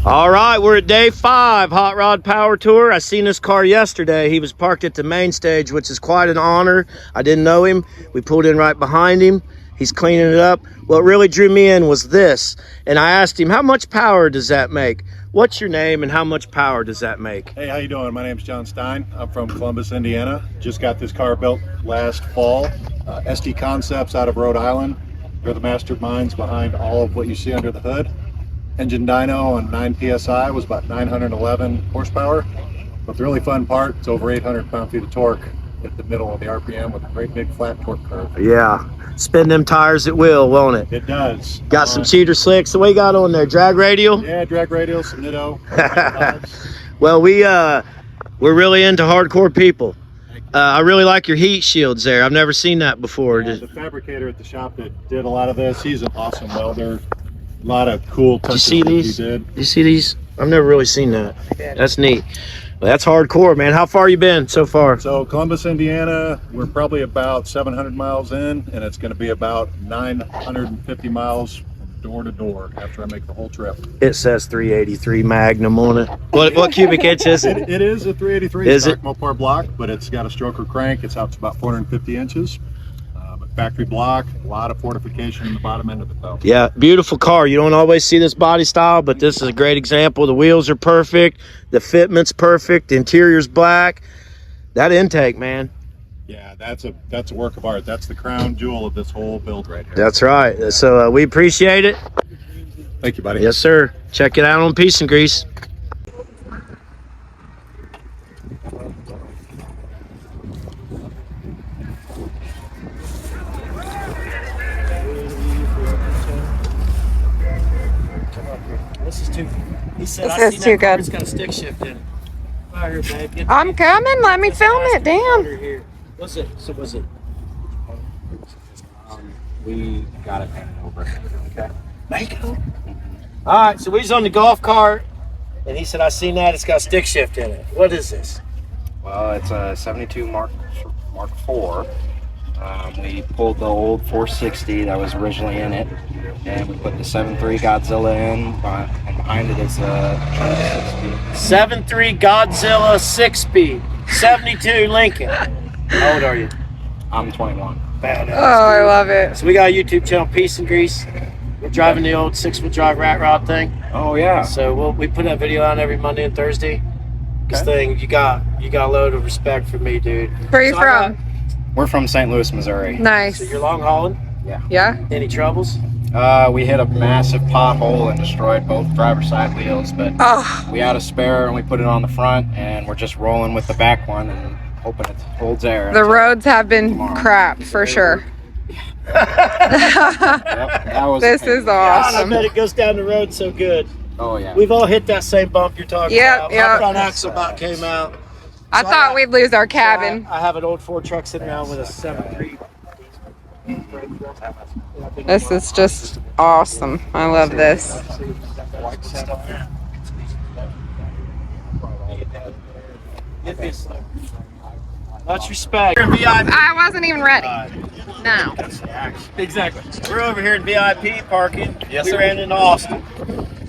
All right, we're at day 5, Hot Rod Power Tour. I seen this car yesterday. He was parked at the main stage, which is quite an honor. I didn't know him. We pulled in right behind him. He's cleaning it up. What really drew me in was this. And I asked him, how much power does that make? What's your name and how much power does that make? Hey, how you doing? My name's John Stein. I'm from Columbus, Indiana. Just got this car built last fall. SD Concepts out of Rhode Island. They're the masterminds behind all of what you see under the hood. Engine dyno on 9 psi was about 911 horsepower. But the really fun part, it's over 800 pound-feet of torque at the middle of the RPM with a great big flat torque curve. Yeah, spin them tires at will, won't it? It does. Got some cheater slicks. So what you got on there? Drag radial? Yeah, drag radial, some Nitto. Well, we're really into hardcore people. I really like your heat shields there. I've never seen that before. Yeah, the fabricator at the shop that did a lot of this, he's an awesome welder. A lot of cool touches. Did you see these? You see these? I've never really seen that. That's neat. Well, that's hardcore, man. How far you been so far? So Columbus, Indiana, we're probably about 700 miles in, and it's going to be about 950 miles from door to door after I make the whole trip. It says 383 Magnum on it. What cubic inch is it? It is a 383. Is it's it? Mopar block, but it's got a stroker crank. It's out to about 450 inches. Factory block, a lot of fortification in the bottom end of it though. Yeah, beautiful car. You don't always see this body style, but this is a great example. The wheels are perfect, the fitment's perfect, the interior's black. That intake, man. Yeah, that's a work of art. That's the crown jewel of this whole build right here. That's right. So we appreciate it. Thank you, buddy. Yes, sir. Check it out on Piece and Grease. This is too. He said, this is too good. It's got a stick shift in it. Come here, babe. Get I'm coming. Let me film it. Damn. What's it? So was it? We got it painted over. Okay. All right. So we was on the golf cart, and he said, "I seen that. It's got a stick shift in it. What is this?" Well, it's a 72 Mark IV. We pulled the old 460 that was originally in it, and we put the 7.3 Godzilla in, and behind it is a 6-speed. 7.3 Godzilla 6-speed, 72 Lincoln. How old are you? I'm 21. Badass. Oh, I love it. So we got a YouTube channel, Piece and Grease. We're driving the old 6-wheel drive rat rod thing. Oh yeah. So we put that video out every Monday and Thursday. This thing, you got a load of respect for me, dude. Where are you from? We're from St. Louis, Missouri. Nice. So you're long hauling? Yeah? Any troubles? We hit a massive pothole and destroyed both driver's side wheels, but we had a spare and we put it on the front, and we're just rolling with the back one and hoping it holds air. The roads have been crap for sure. This is awesome. I bet it goes down the road so good. Oh yeah. We've all hit that same bump you're talking about. Yep. My front axle about came out. I thought we'd lose our cabin. I have an old Ford truck sitting around with a 7.3. This is just awesome. I love this. Much respect. I wasn't even ready. No. Exactly. We're over here in VIP parking. Yes, we ran into Austin.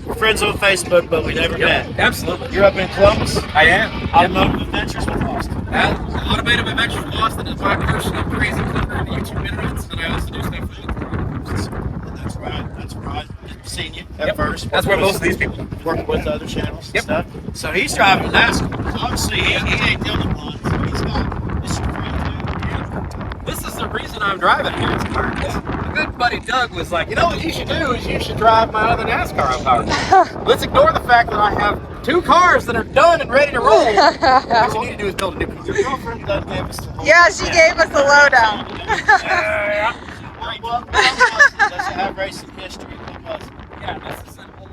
We're friends on Facebook, but we never met. Absolutely. You're up in Columbus? I am. Automotive Adventures with Austin. Automotive Adventures with Austin is my personal crazy cover in the YouTube minutes, and I also do stuff for YouTube. That's right. That's right. Seen you at first. That's where most of these people working with other channels and stuff. So he's driving NASCAR. Obviously, he ain't the only one. So he's got this friend too. This is the reason I'm driving here. My good buddy Doug was like, you know what you should do is you should drive my other NASCAR I'm powering. Let's ignore the fact that I have 2 cars that are done and ready to roll. What you need to do is build a new car. Your girlfriend Doug gave us the whole Yeah, she gave us the lowdown. Does it have racing history? Yeah, this is an old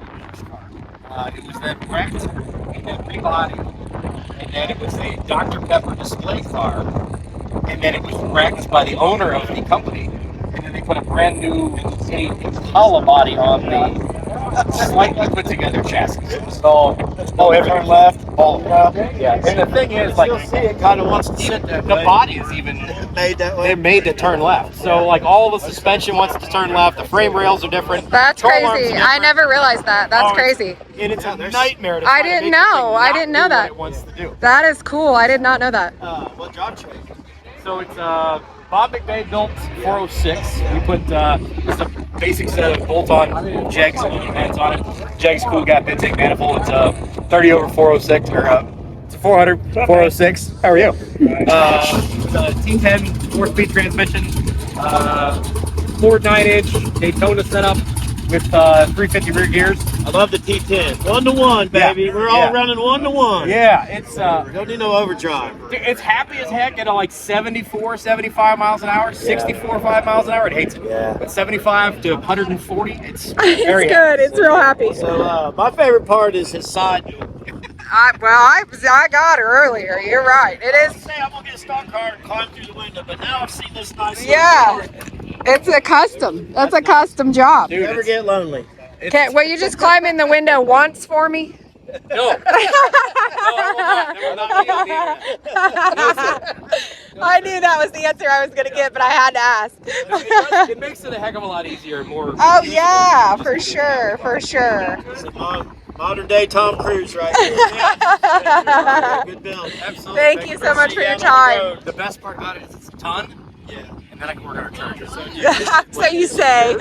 car. It was then wrecked in a rebody, and then it was a Dr. Pepper display car, and then it was wrecked by the owner of the company, and then they put a brand new Impala body on the slightly put together chassis. It's all turn left, all yeah. And the thing is, like, You'll see it kind of wants to sit there. the body is even Made that way. they're made to turn left. So like all the suspension wants to turn left. The frame rails are different. That's Control arms crazy. are I different. never realized that. That's Oh, it's- crazy. And it's a nightmare to I try to didn't make this thing know. I not didn't do know what that. it wants to do. That is cool. I did not know that. What job trade? So it's Bob McVeigh built 406. We put just a basic set of bolt-on jegs and heads on it. Jegs cool, got intake manifold. It's 30 over 406 or it's a 400 406. How are you? The T10 4-speed transmission, Ford 9-inch Daytona setup with 350 rear gears. I love the T10. 1-to-1, baby. Yeah. We're all Yeah. running 1-to-1. Yeah, it's Don't need no overdrive. it's happy as heck at like 74, 75 miles an hour, 64, 5 miles an hour. It hates it. Yeah. But 75 to 140, it's It's very good. It's real happy. So my favorite part is his side door. I got her earlier. You're right. It I is. say I'm gonna get a stock car and climb through the window, but now I've seen this nice. little Yeah. door. It's a custom. That's a custom job. Dude, Never get lonely. Will you just climb in the window once for me? no. No, I will not be on the internet. I knew that was the answer I was going to get, but I had to ask. It makes it a heck of a lot easier and more. Oh, yeah, for sure, for sure. It's a modern day Tom Cruise right here. Yeah. Good build. Absolutely. Thank you so much for your time. The best part about it is it's done, Yeah. and then I can work on a charger. So you say.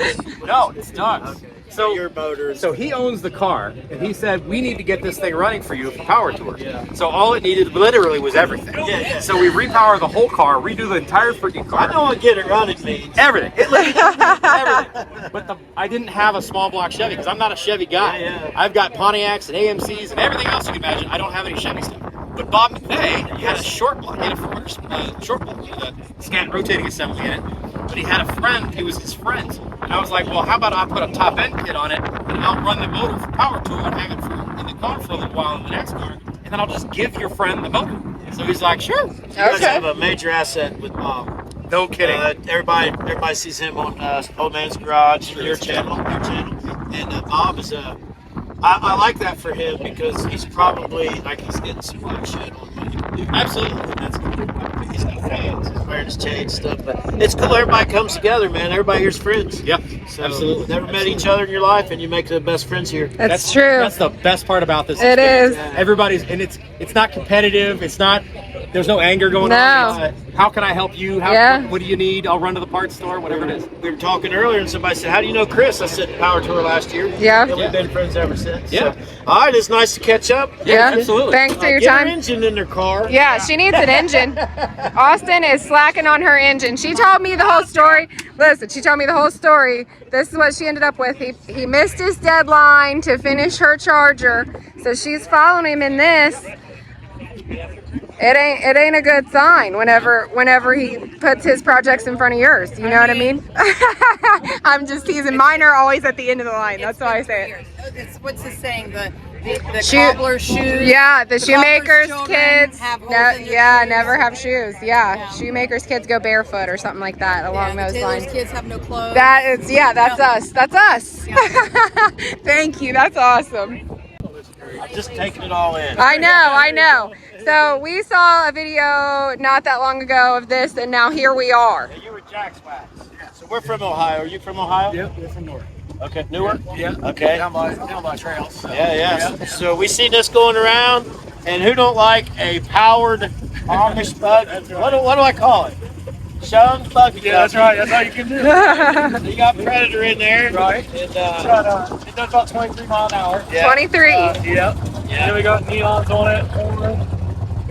No, it's done. So Your motor. So he owns the car, and he said, we need to get this thing running for you for power tours. So all it needed literally was everything. Yeah. So we repower the whole car, redo the entire freaking car. I know what get it running means. Everything. It literally everything. But I didn't have a small block Chevy because I'm not a Chevy guy. Yeah. I've got Pontiacs and AMCs and everything else you can imagine. I don't have any Chevy stuff. But Bob McVeigh, he had a short block. He had a 400 short block with a scat rotating assembly in it. But he had a friend, he was his friend. And I was like, well, how about I put a top end kit on it and I'll run the motor for power tool and have it in the car for a little while in the next car. And then I'll just give your friend the motor. So he's like, sure. You guys Okay. have a major asset with Bob. No kidding. Everybody sees him on Old Man's Garage, your channel. And Bob is I like that for him because he's probably like he's getting some black shit on what he can do. Absolutely. That's cool. He's got fans. He's wearing his chain and stuff. But it's cool. Everybody comes together, man. Everybody here's friends. Yeah, So absolutely. Never met each other in your life, and you make the best friends here. That's true. That's the best part about this. It is. Everybody's, and it's not competitive. It's not. There's no anger going No. on. It's, how can I help you? Yeah. What do you need? I'll run to the parts store. Whatever it is. We were talking earlier, and somebody said, "How do you know Chris?" I said, "Power Tour last year." Yeah. And we've been friends ever since. Yeah. So, all right, it's nice to catch up. Yeah, absolutely. Thanks for your Get her time. engine in their car. Yeah, she needs an engine. Austin is slacking on her engine. She told me the whole story. Listen, she told me the whole story. This is what she ended up with. He missed his deadline to finish her charger, so she's following him in this. It ain't a good sign whenever he puts his projects in front of yours. You know what I mean? I'm just teasing. Mine are always at the end of the line. That's why I say it. It's, what's the saying? The Shoe- cobbler's shoes. Yeah, the cobbler's shoemaker's children kids. have holes in their shoes. Never have shoes. Yeah, Yeah. shoemaker's kids go barefoot or something like that along Yeah, the those tailor's lines. kids have no clothes. That's us. That's us. Yeah. Thank you. That's awesome. I'm just taking it all in. I know. So we saw a video not that long ago of this, and now here we are. You were Jack's Wax. So we're from Ohio. Are you from Ohio? Yep, we're from North. Okay, Newark? Yeah. Okay. Down by trails. So. Yeah. So we see this going around, and who don't like a powered Amish bug? What do I call it? Shung buggy. Yeah, that's right. That's all you can do. So you got Predator in there. Right. And, It's got, it does about 23 mile an hour. yeah. 23. Yep. And then we got neons on it.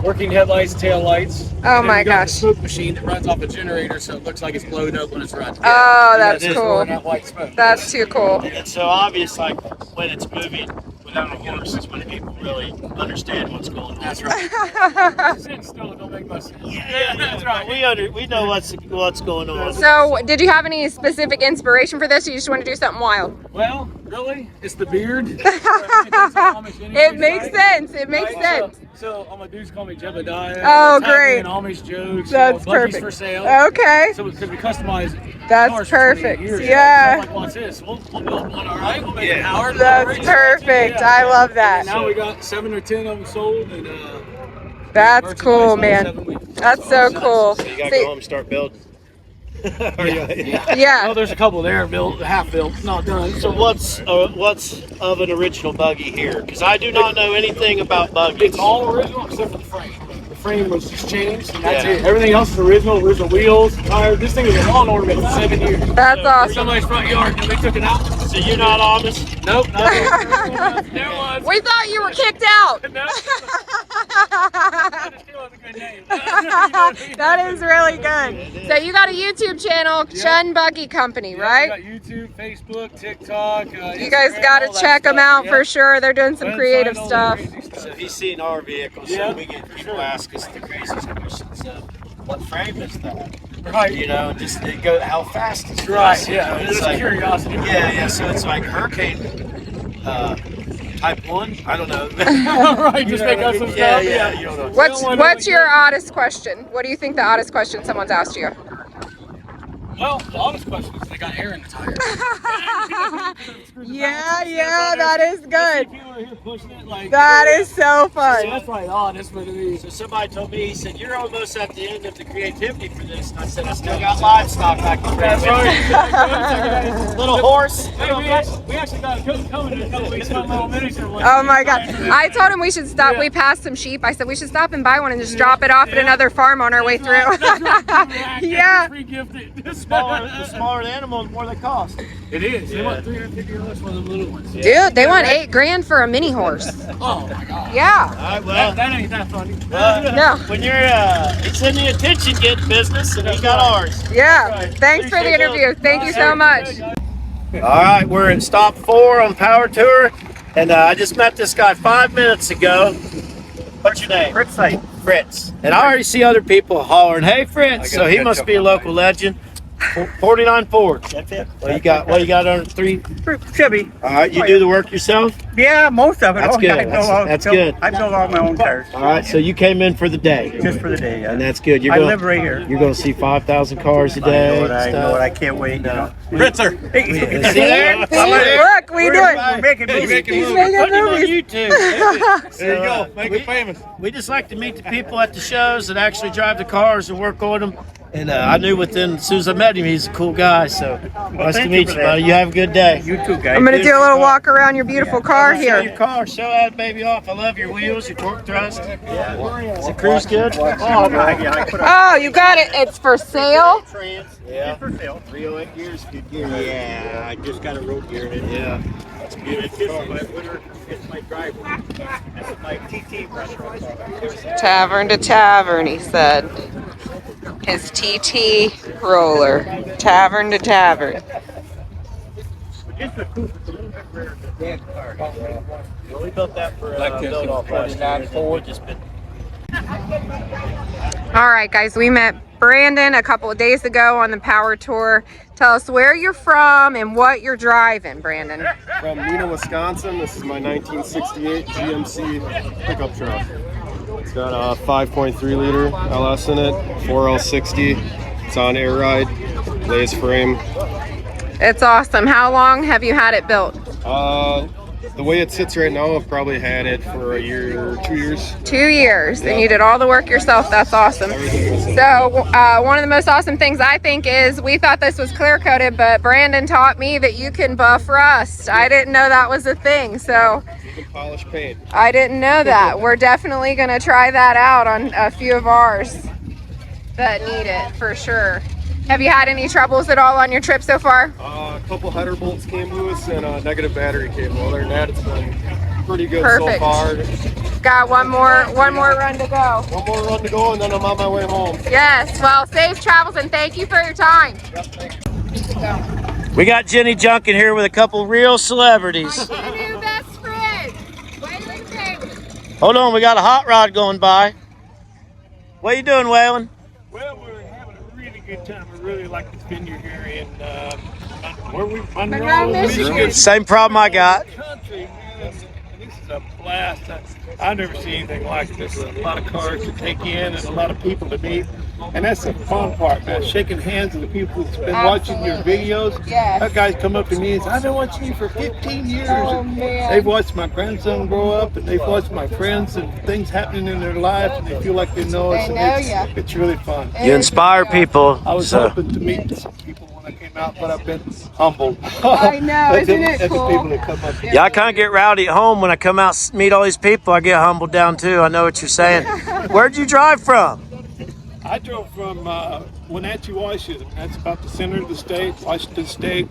Working headlights, tail lights. Oh And then my we got gosh. the smoke machine that runs off a generator, so it looks like it's blowing up when it's running. Oh, that's it is cool. Blowing out white smoke. That's too cool. And it's so obvious, like when it's moving without a horse, is when people really understand what's going on. That's right. Sit still, it don't make much sense. Yeah, that's right. We know what's going on. So, did you have any specific inspiration for this, or you just want to do something wild? Well, really, it's the beard. It makes sense. It makes sense. So all my dudes call me Jebediah. Oh, Tag me great. in Amish jokes. That's buggies perfect. for sale. Okay. So because we customize That's cars for 20 perfect. years. Yeah. Like, watch this. We'll build one, all right? We'll make an hour. That's perfect. I love that. And now we got 7 or 10 of them sold, and That's cool, man. That's so cool. So you gotta go home and start building. Yeah. Oh, there's a couple there built, half built, not done. So what's of an original buggy here? Because I do not know anything about buggies. It's all original except for the frame. The frame was just changed, and that's Yeah. it. Everything else is original wheels, tires. This thing is a lawn ornament for 7 years. That's awesome. Somebody's front yard, and they took it out. So you're not honest? Nope. There was. We thought you were kicked out. No. That is really good. So you got a YouTube channel, Chun Buggy Company, right? We got YouTube, Facebook, TikTok. You guys got to check them out for sure. They're doing some creative stuff. So he's seen our vehicles, so we get people ask us the craziest questions of what frame is that? Right. You know, just they go how fast is Right, this? yeah. You know, It's like curiosity. Yeah, so it's like hurricane type 1. I don't know. Right, just make up some stuff. Yeah, you don't know. What's your oddest question? What do you think the oddest question someone's asked you? Well, the honest question is they got air in the tire. Yeah, that is good. People are here pushing it like That is so fun. that's right, honest, but I mean, So somebody told me, he said, you're almost at the end of the creativity for this. And I said, I still got livestock I can that's right. Little horse. Hey, we actually got a coach coming in a couple weeks, got a little miniature one. Oh my God. I told him we should stop. We passed some sheep. I said we should stop and buy one and just drop it off at another farm on our way through. Yeah. Free gifted. The smaller the animal, the more they cost. It is. They want $350 for the little ones. Dude, they want $8,000 for a mini horse. Oh my God. Yeah. All right, well, That ain't that funny. No. when you're, it's in the attention getting business, and he got ours. Yeah. Thanks for the interview. Thank you so much. All right, we're at stop 4 on the power tour, and I just met this guy 5 minutes ago. What's your name? Fritz. And I already see other people hollering, "Hey, Fritz!" So he must be a local legend. 49 Ford. That's it. What you got under 3? Chevy. All right, you do the work yourself? Yeah, most of it. That's good. That's good. I build all my own cars. All right, so you came in for the day. Just for the day, yeah. And that's good. I live right here. You're going to see 5,000 cars a day. I know it. I can't wait. You know. Fritzer. Hey, See there? Look, what are you doing? We're making movies. He's making Putting him on movies. YouTube. There you go. Make it famous. We just like to meet the people at the shows that actually drive the cars and work on them. And I knew as soon as I met him, he's a cool guy. So nice to thank meet you you, for that. buddy. You have a good day. You too, guys. I'm going to do a little walk around your beautiful car Show here. your car. Show that baby off. I love your wheels, your torque thrust. Is the cruise good? Oh, yeah, I put up Oh, you got it. It's for sale. Yeah. for sale. 308 gears, good gear. Yeah, I just got a road gear in it. Yeah. It's beautiful. My winter, it's my driver. That's my TT restaurant. Tavern to tavern, he said. His TT roller. Tavern to tavern. We built that for build off last year. Just been. All right, guys, we met Brandon a couple of days ago on the power tour. Tell us where you're from and what you're driving, Brandon. From Neenah, Wisconsin. This is my 1968 GMC pickup truck. It's got a 5.3 liter LS in it, 4L60. It's on air ride, Blaze frame. It's awesome. How long have you had it built? The way it sits right now, I've probably had it for a year, 2 years. 2 years, and you did all the work yourself. That's awesome. So one of the most awesome things I think is we thought this was clear coated, but Brandon taught me that you can buff rust. I didn't know that was a thing, so You can polish paint. I didn't know that. We're definitely going to try that out on a few of ours that need it for sure. Have you had any troubles at all on your trip so far? A couple header bolts came loose and a negative battery cable. Other than that, it's been pretty good Perfect. so far. Got one more run to go. One more run to go and then I'm on my way home. Yes, well, safe travels and thank you for your time. We got Jenny Junkin here with a couple real celebrities. My new best friend, Waylon Taylor. Hold on, we got a hot rod going by. What you doing, Waylon? Well, we're having a really good time. We really like this vineyard here in where we Monroe, Michigan. Same problem I got. Country, man. This is a blast. I've never seen anything like this. A lot of cars to take in and a lot of people to meet. And that's the fun part, man. Shaking hands with the people that's been watching your videos. Yes. That guy's come up to me and said, I've been watching you for 15 years. Oh, And man. they've watched my grandson grow up, and they've watched my friends and things happening in their life, and they feel like they know us. They And know ya. it's really fun. You inspire people. I was So hoping to meet some people when I came out, but I've been humbled. I know, isn't it at cool? the people that come up. yeah, I kind of get rowdy at home when I come out meet all these people. I get humbled down too. I know what you're saying. Where'd you drive from? I drove from Wenatchee, Washington. That's about the center of the state, Washington State.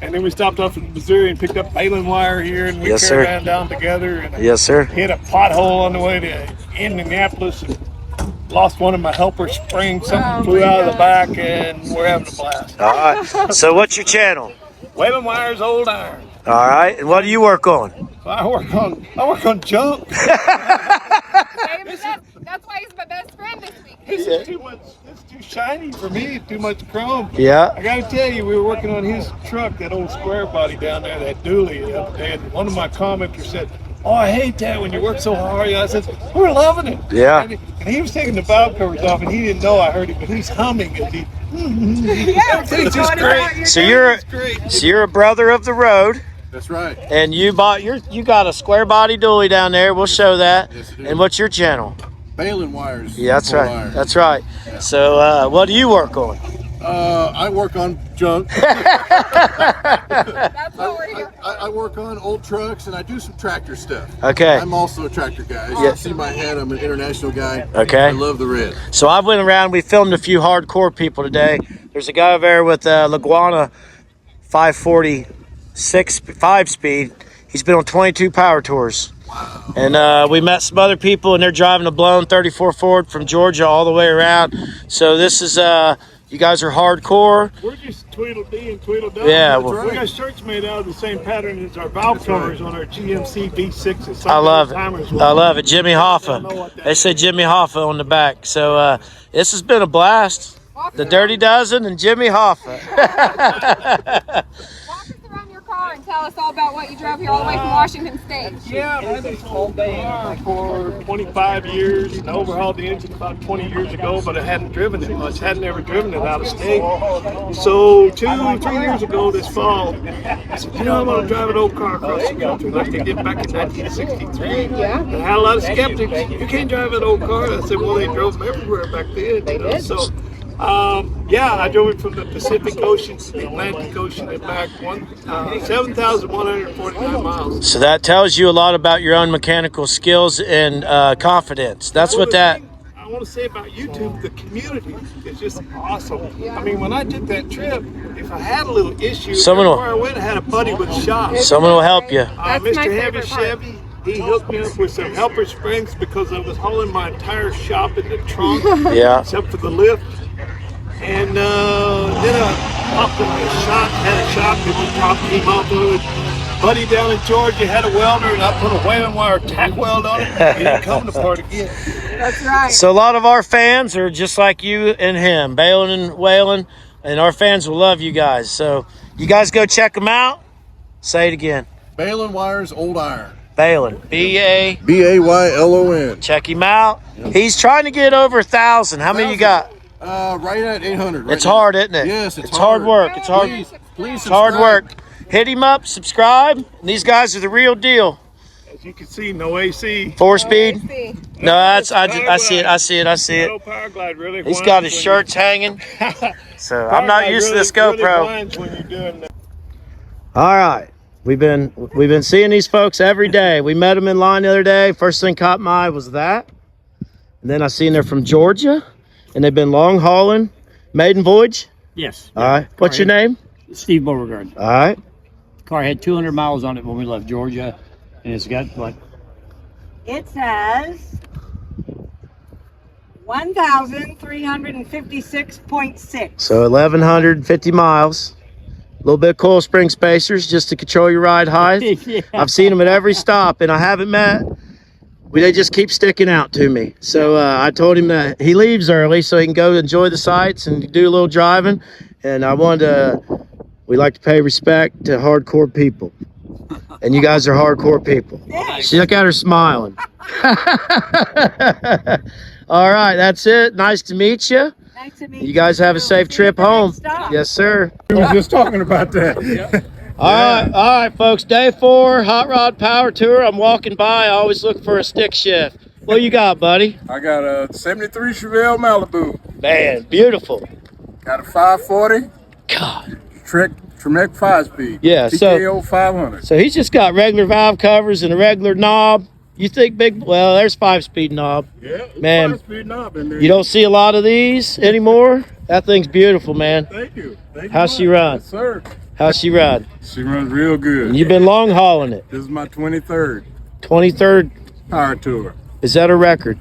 And then we stopped off in Missouri and picked up baling wire here, and we Yes, sir. caravan down together. And Yes, sir. hit a pothole on the way to Indianapolis and lost one of my helper springs. Something flew out of the back, and we're having a blast. All right. So what's your channel? Waving Wire's Old Iron. All right. And what do you work on? I work on junk. That's why he's my best friend this week. This is too much. It's too shiny for me. Too much chrome. Yeah. I gotta tell you, we were working on his truck, that old square body down there, that dually the other day, and one of my commenters said, "Oh, I hate that when you work so hard." I said, "We're loving it." Yeah. And he was taking the valve covers off, and he didn't know I heard him, but he's humming as he. It's just great. So you're a brother of the road, That's right. and you got a square body dually down there. We'll show that. Yes, it is. And what's your channel? Baling wires. Yeah, that's Old right. iron. That's right. So what do you work on? I work on junk. That's what we're here for. I work on old trucks, and I do some tractor stuff. Okay. I'm also a tractor guy. As you can see my head, I'm an international guy. Okay. I love the red. So I went around. We filmed a few hardcore people today. There's a guy over there with Laguana 546 5-speed. He's been on 22 power tours. Wow. And we met some other people, and they're driving a blown 34 Ford from Georgia all the way around. So this is you guys are hardcore. We're just Tweedledee and Tweedledum. Yeah, we well- got shirts made out of the same pattern as our valve covers on our GMC V6s. I love it. I love it. Jimmy Hoffa. They say Jimmy Hoffa on the back. So this has been a blast. The Dirty Dozen and Jimmy Hoffa. Walk us around your car and tell us all about what you drove here all the way from Washington State. Yeah, I had this old car for 25 years and overhauled the engine about 20 years ago, but I hadn't driven it much. Hadn't ever driven it out of state. So 2-3 years ago this fall, I said, I'm going to drive an old car across the country like they did back in 1963. Yeah. And I had a lot of skeptics. You can't drive an old car. I said, well, they drove them everywhere back then. You know? So, I drove it from the Pacific Ocean to the Atlantic Ocean and back 7,149 miles. So that tells you a lot about your own mechanical skills and confidence. That's what that. I want to say about YouTube, the community is just awesome. I mean, when I did that trip, if I had a little issue, Someone will- everywhere I went, I had a buddy with a shop. Someone will help you. That's my Mr. Heavy favorite part. Chevy, he hooked me up with some helper springs because I was hauling my entire shop in the trunk, Yeah. except for the lift. And then I popped in the shop, had a shop, and the top came off of it. Buddy down in Georgia had a welder, and I put a whaling wire tack weld on it. It didn't come apart again. That's right. So a lot of our fans are just like you and him, bailing and wailing, and our fans will love you guys. So you guys go check them out. Say it again. Baling wires, old iron. Bailing. B-A. BAYLON. Check him out. He's trying to get over 1,000. How many you got? Right at 800. Right It's now. hard, isn't it? Yes, it's hard work. It's hard. Please It's hard subscribe. work. Hit him up, subscribe. These guys are the real deal. As you can see, no AC. 4-speed. See. No, that's I see it. I see it. I see it. No power glide really. He's got his shirts hanging. So I'm not used to this GoPro. All right. We've been seeing these folks every day. We met them in line the other day. First thing caught my eye was that. And then I seen they're from Georgia, and they've been long hauling. Maiden voyage. Yes. All right. What's your name? Steve Beauregard. All right. Car had 200 miles on it when we left Georgia, and it's got what? It says 1,356.6. So 1,150 miles. A little bit of coil spring spacers just to control your ride height. Yeah. I've seen them at every stop, and I haven't met. They just keep sticking out to me. So I told him that he leaves early so he can go enjoy the sights and do a little driving. And I wanted to, we like to pay respect to hardcore people. And you guys are hardcore people. She look at her smiling. All right, that's it. Nice to meet you. Nice to meet You guys have a safe trip home. Yes, sir. We were just talking about that. All right, folks. Day 4, Hot Rod Power Tour. I'm walking by. I always look for a stick shift. What you got, buddy? I got a 73 Chevelle Malibu. Man, beautiful. Got a 540. God. Tremec 5-speed. Yeah, TKO 500. So he's just got regular valve covers and a regular knob. You think well, there's 5-speed knob. Yeah, man. 5-speed knob in there. You don't see a lot of these anymore. That thing's beautiful, man. Thank you. How's she run? Yes, sir. How's she run? She runs real good. You've been long hauling it. This is my 23rd 23rd power tour. Is that a record?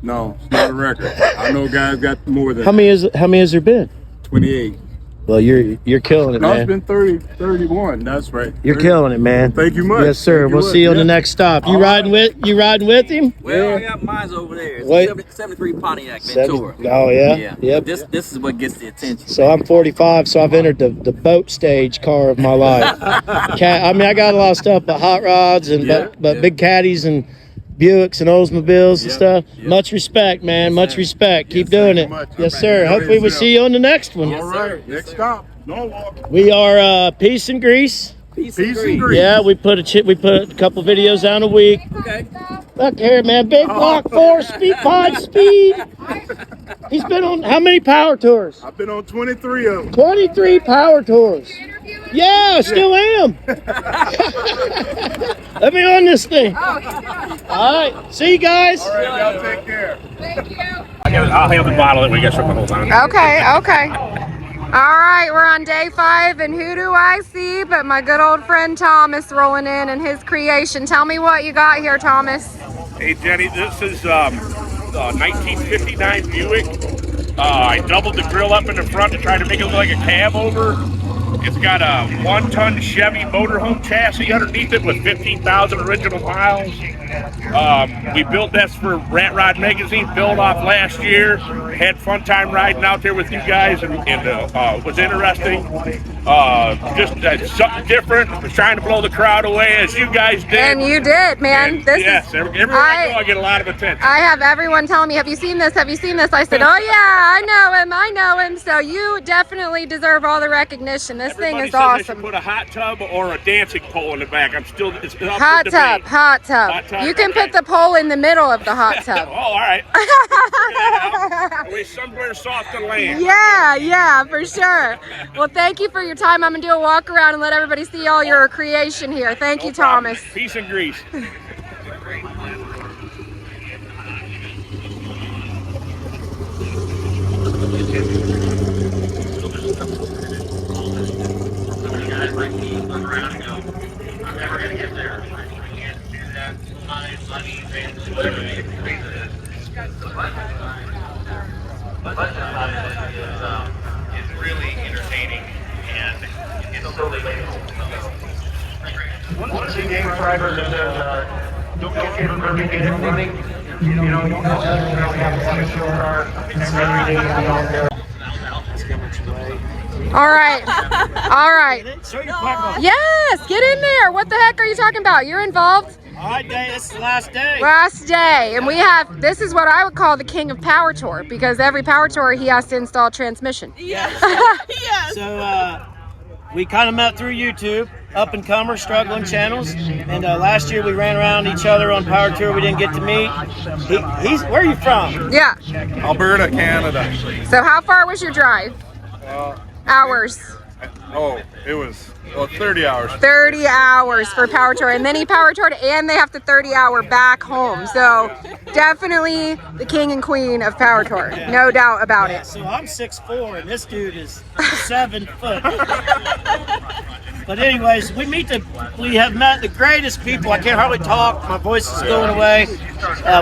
No, it's not a record. I know guys got more than How many has there been? 28. Well, you're killing it, No, man. it's been 31. That's right. You're killing it, man. Thank you much. Yes, sir. We'll see you on the next stop. You riding with him? Well, I got mine over there. It's Wait. a 73 Pontiac Ventura. Oh yeah. Yeah. Yep. This is what gets the attention. So I'm 45, so I've entered the boat stage car of my life. I got a lot of stuff, but hot rods and but big caddies and Buicks and Oldsmobiles and stuff. Much respect, man. Much respect. Keep doing it. Yes, sir. Hopefully we'll see you on the next one. All right. Next stop. Norwalk. We are piece.n.grease. Piece.n.grease. Yeah, we put a couple videos out a week. Okay. Look here, man. Big block 4 speed, 5 speed. He's been on how many power tours? I've been on 23 of them. 23 power tours. Yeah, I still am. Let me on this thing. All right. See you guys. All right, y'all take care. Thank you. I'll have the bottle that we got from the whole time. Okay. All right, we're on day 5, and who do I see but my good old friend Thomas rolling in and his creation. Tell me what you got here, Thomas. Hey, Jenny, this is 1959 Buick. I doubled the grill up in the front to try to make it look like a cab over. It's got a 1-ton Chevy motorhome chassis underneath it with 15,000 original miles. We built this for Rat Rod Magazine, built off last year. Had fun time riding out there with you guys, and was interesting. Just something different. Was trying to blow the crowd away as you guys did. And you did, man. And everywhere I go, I get a lot of attention. I have everyone telling me, have you seen this? Have you seen this? I said, oh yeah, I know him. So you definitely deserve all the recognition. This thing is says I awesome. should put a hot tub or a dancing pole in the back. It's up Hot for tub, debate. hot tub. You can put the pole in the middle of the hot tub. Oh, all right. We're somewhere soft to land. Yeah, for sure. Well, thank you for your time. I'm gonna do a walk around and let everybody see all your creation here. Thank you, Thomas. Piece.n.grease. Is really entertaining and it's so relatable. Once you game drivers and don't get given perfect engine running, you know, you don't necessarily have a functional car every day out there. All right. Yes, get in there. What the heck are you talking about? You're involved? All right, this is the last day. Last day. And we have, this is what I would call the king of power tour, because every power tour he has to install transmission. Yes. So we kind of met through YouTube, up-and-comer, struggling channels. And last year we ran around each other on power tour. We didn't get to meet. Where are you from? Yeah. Alberta, Canada. So how far was your drive? Hours. It was 30 hours. 30 hours for power tour, and then he power toured, and they have to 30-hour back home. So definitely the king and queen of power tour, no doubt about it. So I'm 6'4", and this dude is 7 foot. But anyways, we have met the greatest people. I can't hardly talk. My voice is going away.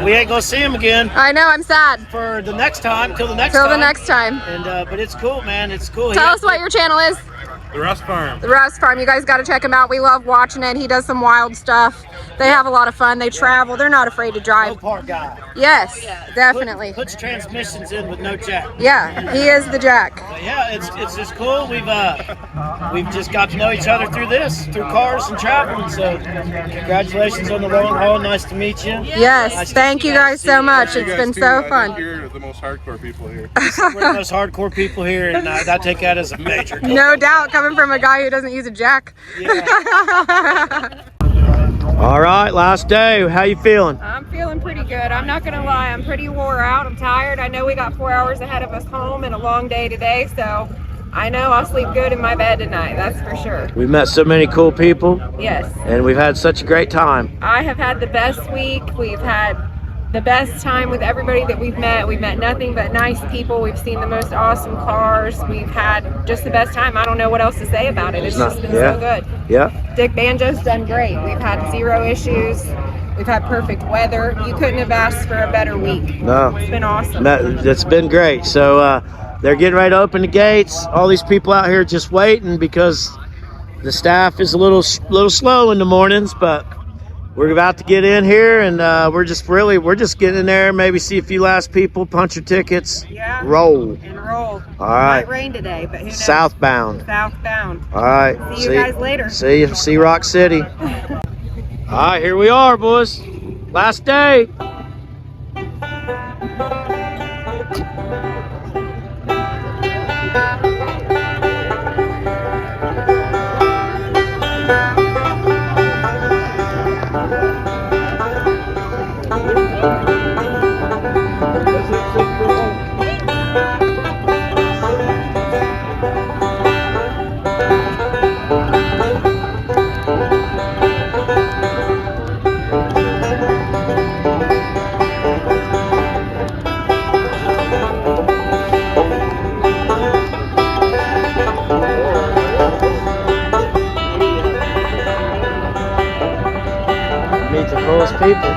We ain't gonna see him again. I know, I'm sad. For the next time, till the next time. And And but it's cool, man. It's cool. Tell us what your channel is. The Rust Farm. The Rust Farm. You guys got to check him out. We love watching it. He does some wild stuff. They have a lot of fun. They travel. They're not afraid to drive. Mopar guy. Yes, definitely. Puts transmissions in with no jack. Yeah, he is the jack. But yeah, it's just cool. We've just got to know each other through cars and traveling. So congratulations on the long haul. Nice to meet you. Yes, thank you guys so much. It's been so fun. You're the most hardcore people here. We're the most hardcore people here, and I take that as a major. No doubt, coming from a guy who doesn't use a jack. Yeah. All right, last day. How you feeling? I'm feeling pretty good. I'm not gonna lie, I'm pretty wore out. I'm tired. I know we got 4 hours ahead of us home and a long day today, so I know I'll sleep good in my bed tonight, that's for sure. We've met so many cool people. Yes. And we've had such a great time. I have had the best week. We've had the best time with everybody that we've met. We've met nothing but nice people. We've seen the most awesome cars. We've had just the best time. I don't know what else to say about it. It's just been so good. Yeah. Dick Banjo's done great. We've had 0 issues. We've had perfect weather. You couldn't have asked for a better week. No. It's been awesome. It's been great. So they're getting ready to open the gates. All these people out here just waiting because the staff is a little slow in the mornings, but we're about to get in here, and we're just getting in there. Maybe see a few last people, punch your tickets, roll. And roll. All right. It might rain today, but who knows? Southbound. Southbound. All right. See you guys later. See you. See Rock City. All right, here we are, boys. Last day. Meet the coolest people.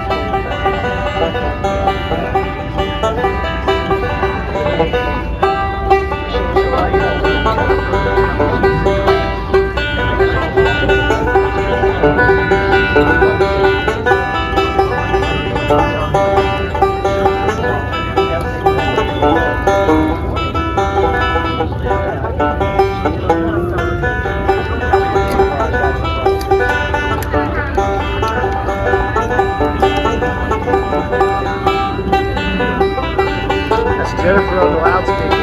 Jennifer on the loudspeaker.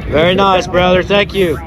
Very nice, brother. Thank you.